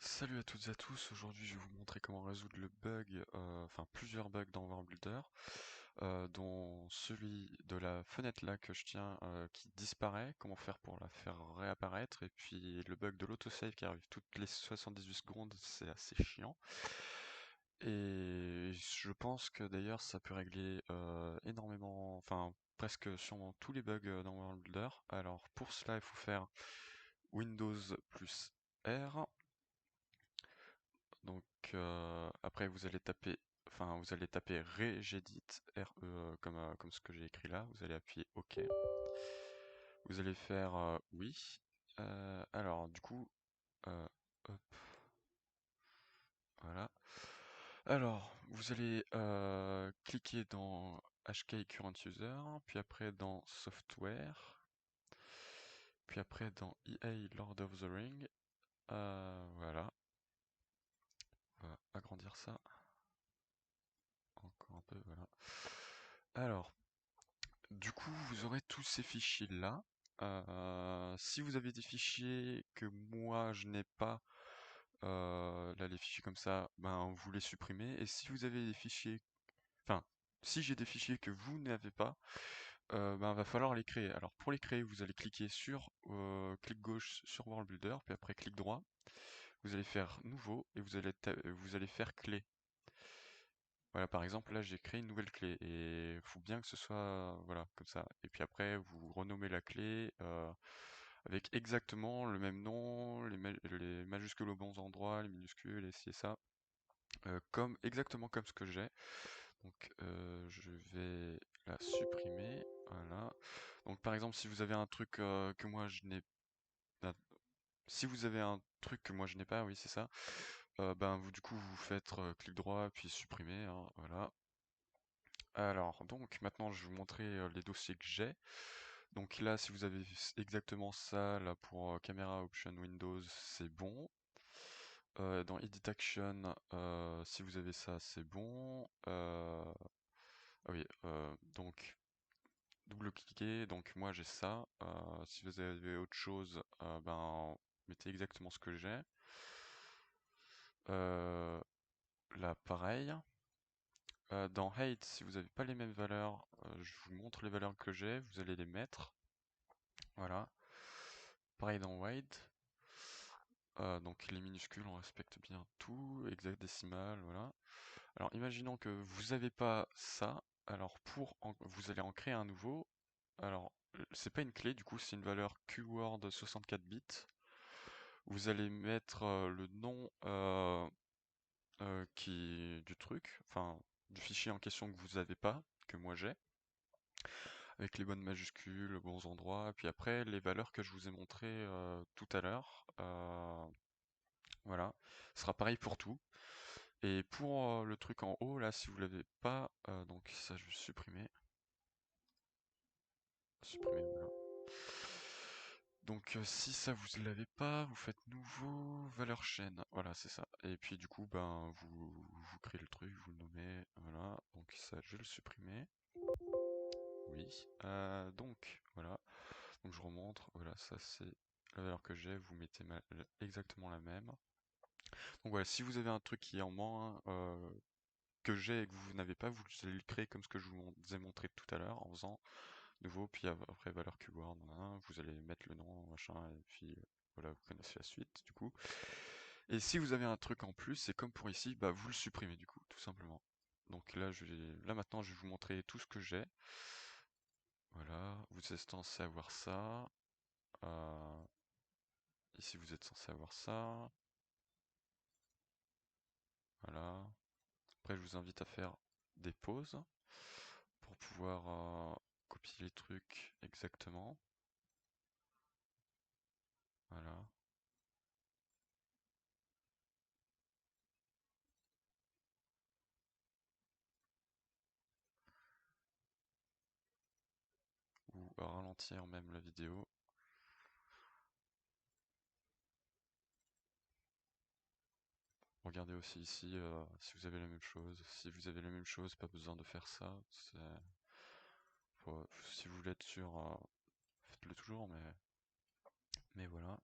Salut à toutes et à tous, aujourd'hui je vais vous montrer comment résoudre le bug, enfin plusieurs bugs dans World Builder, dont celui de la fenêtre là que je tiens qui disparaît, comment faire pour la faire réapparaître, et puis le bug de l'autosave qui arrive toutes les 78 secondes, c'est assez chiant. Et je pense que d'ailleurs ça peut régler énormément, enfin presque sûrement tous les bugs dans World Builder. Alors pour cela il faut faire Windows plus R. Donc après vous allez taper regedit, RE comme ce que j'ai écrit là, vous allez appuyer OK. Vous allez faire oui. Alors du coup, hop, voilà. Alors vous allez cliquer dans HK Current User, puis après dans Software, puis après dans EA Lord of the Ring. Voilà, on va agrandir ça encore un peu, voilà. Alors, du coup, vous aurez tous ces fichiers-là. Si vous avez des fichiers que moi je n'ai pas, là les fichiers comme ça, ben vous les supprimez. Et si vous avez des fichiers, enfin, si j'ai des fichiers que vous n'avez pas, ben va falloir les créer. Alors pour les créer, vous allez cliquer sur clic gauche sur World Builder, puis après clic droit. Vous allez faire nouveau et vous allez faire clé. Voilà, par exemple, là j'ai créé une nouvelle clé et il faut bien que ce soit voilà comme ça. Et puis après, vous renommez la clé avec exactement le même nom, les majuscules aux bons endroits, les minuscules et ci et ça, comme exactement comme ce que j'ai. Donc je vais la supprimer. Voilà. Donc par exemple, si vous avez un truc que moi je n'ai pas, si vous avez un truc que moi je n'ai pas, oui c'est ça. Ben vous du coup vous faites clic droit puis supprimer. Hein, voilà. Alors, donc maintenant je vais vous montrer les dossiers que j'ai. Donc là, si vous avez exactement ça, là pour Camera Option Windows, c'est bon. Dans Edit Action, si vous avez ça, c'est bon. Ah oui, donc double-cliquez, donc moi j'ai ça. Si vous avez autre chose, ben mettez exactement ce que j'ai. Euh, Là, pareil. Dans Height, si vous n'avez pas les mêmes valeurs, je vous montre les valeurs que j'ai, vous allez les mettre. Voilà. Pareil dans Wide. Donc les minuscules, on respecte bien tout, hexadécimal, voilà. Alors imaginons que vous n'avez pas ça, alors vous allez en créer un nouveau. Alors c'est pas une clé, du coup c'est une valeur keyword 64 bits. Vous allez mettre le nom du truc, enfin du fichier en question que vous n'avez pas, que moi j'ai, avec les bonnes majuscules, bons endroits, puis après les valeurs que je vous ai montrées tout à l'heure. Voilà, ce sera pareil pour tout. Et pour le truc en haut, là, si vous l'avez pas, donc ça je vais supprimer. Supprimer, voilà. Donc si ça vous l'avez pas, vous faites nouveau, valeur chaîne. Voilà, c'est ça. Et puis du coup, ben vous créez le truc, vous le nommez, voilà. Donc ça je vais le supprimer. Oui. Donc voilà. Donc je remontre, voilà, ça c'est la valeur que j'ai, vous mettez exactement la même. Donc voilà, si vous avez un truc qui est en moins, que j'ai et que vous n'avez pas, vous allez le créer comme ce que je vous ai montré tout à l'heure en faisant nouveau, puis après valeur keyword, vous allez mettre le nom, machin, et puis voilà, vous connaissez la suite du coup. Et si vous avez un truc en plus, c'est comme pour ici, bah vous le supprimez du coup, tout simplement. Donc là, là maintenant, je vais vous montrer tout ce que j'ai. Voilà, vous êtes censé avoir ça. Euh, Ici, vous êtes censé avoir ça. Voilà. Après, je vous invite à faire des pauses pour pouvoir copier les trucs exactement. Voilà. Ou à ralentir même la vidéo. Regardez aussi ici si vous avez la même chose. Si vous avez la même chose, pas besoin de faire ça. Si vous voulez être sûr, faites-le toujours, mais voilà.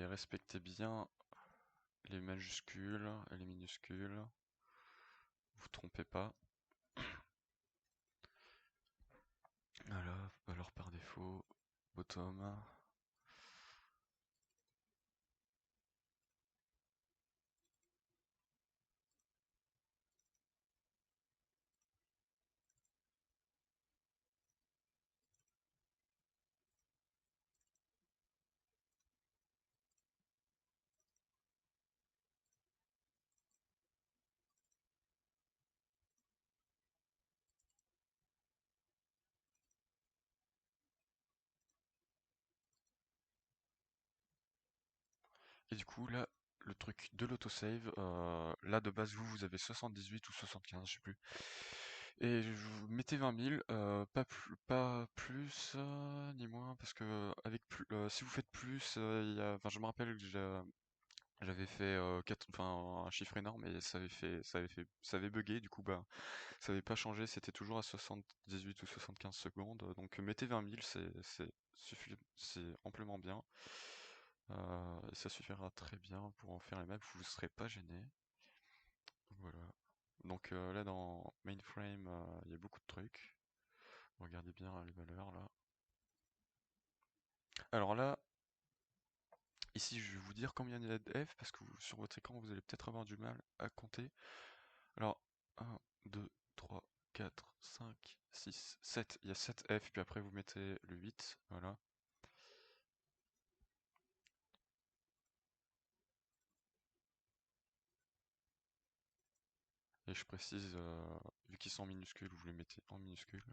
et respectez bien les majuscules et les minuscules. Vous trompez pas. Voilà, valeur par défaut, bottom. Et du coup, là, le truc de l'autosave, là de base, vous avez 78 ou 75, je sais plus. Et vous mettez 20 000, pas plus ni moins, parce que si vous faites plus, enfin, je me rappelle que j'avais fait enfin, un chiffre énorme et ça avait bugué, du coup, bah, ça avait pas changé, c'était toujours à 78 ou 75 secondes. Donc mettez 20 000, c'est amplement bien. Ça suffira très bien pour en faire les maps, vous ne serez pas gêné. Voilà. Donc là dans mainframe, il y a beaucoup de trucs. Regardez bien les valeurs là. Alors là, ici je vais vous dire combien il y a de F parce que sur votre écran vous allez peut-être avoir du mal à compter. Alors 1, 2, 3, 4, 5, 6, 7. Il y a 7 F, puis après vous mettez le 8. Voilà. Et je précise, vu qu'ils sont en minuscules, vous les mettez en minuscules.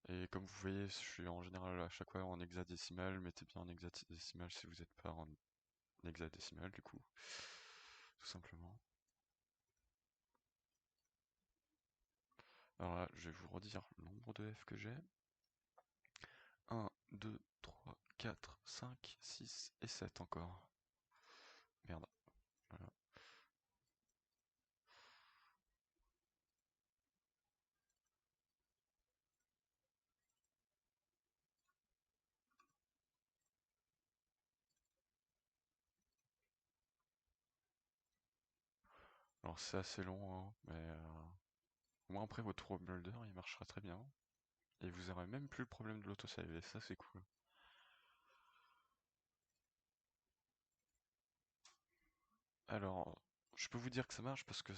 Et comme vous voyez, je suis en général à chaque fois en hexadécimal. Mettez bien en hexadécimal si vous n'êtes pas en hexadécimal, du coup. Tout simplement. Alors là, je vais vous redire le nombre de F que j'ai. 1, 2, 3, 4, 5, 6 et 7 encore. Merde. Voilà. Alors c'est assez long, hein, mais au moins après votre builder il marchera très bien. Et vous aurez même plus le problème de l'autosave, et ça c'est cool. Alors, je peux vous dire que ça marche parce que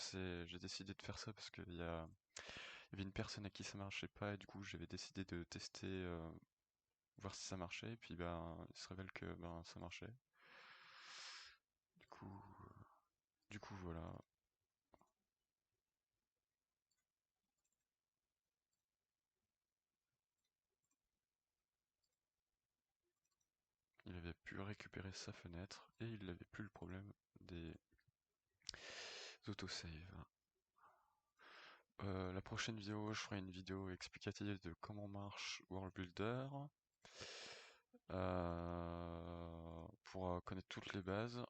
j'ai décidé de faire ça parce il y avait une personne à qui ça marchait pas et du coup j'avais décidé de tester, voir si ça marchait et puis ben il se révèle que ben ça marchait. Du coup, voilà. Il avait pu récupérer sa fenêtre et il n'avait plus le problème des autosaves. La prochaine vidéo, je ferai une vidéo explicative de comment marche World Builder. Pour connaître toutes les bases.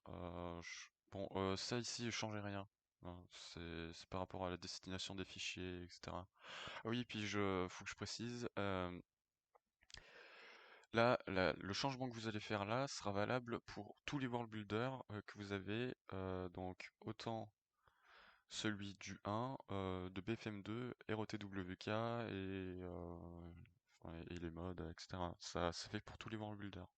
Bon, ça ici, ne changeait rien, hein. C'est par rapport à la destination des fichiers, etc. Ah oui, puis faut que je précise, là, le changement que vous allez faire là sera valable pour tous les world builders que vous avez, donc autant celui du 1, de BFM2, ROTWK et les modes, etc. Ça fait pour tous les world builders.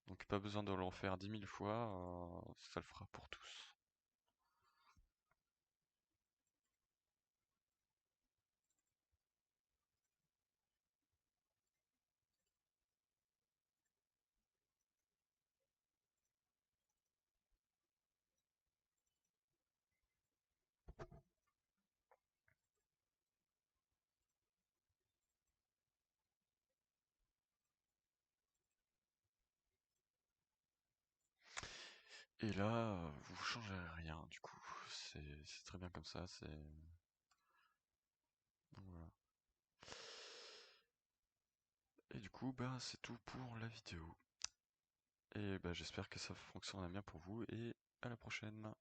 Donc pas besoin de le refaire 10 000 fois, ça le fera pour tous. Et là, vous changez rien du coup. C'est très bien comme ça, donc voilà. Et du coup, bah, c'est tout pour la vidéo. Et bah, j'espère que ça fonctionnera bien pour vous et à la prochaine.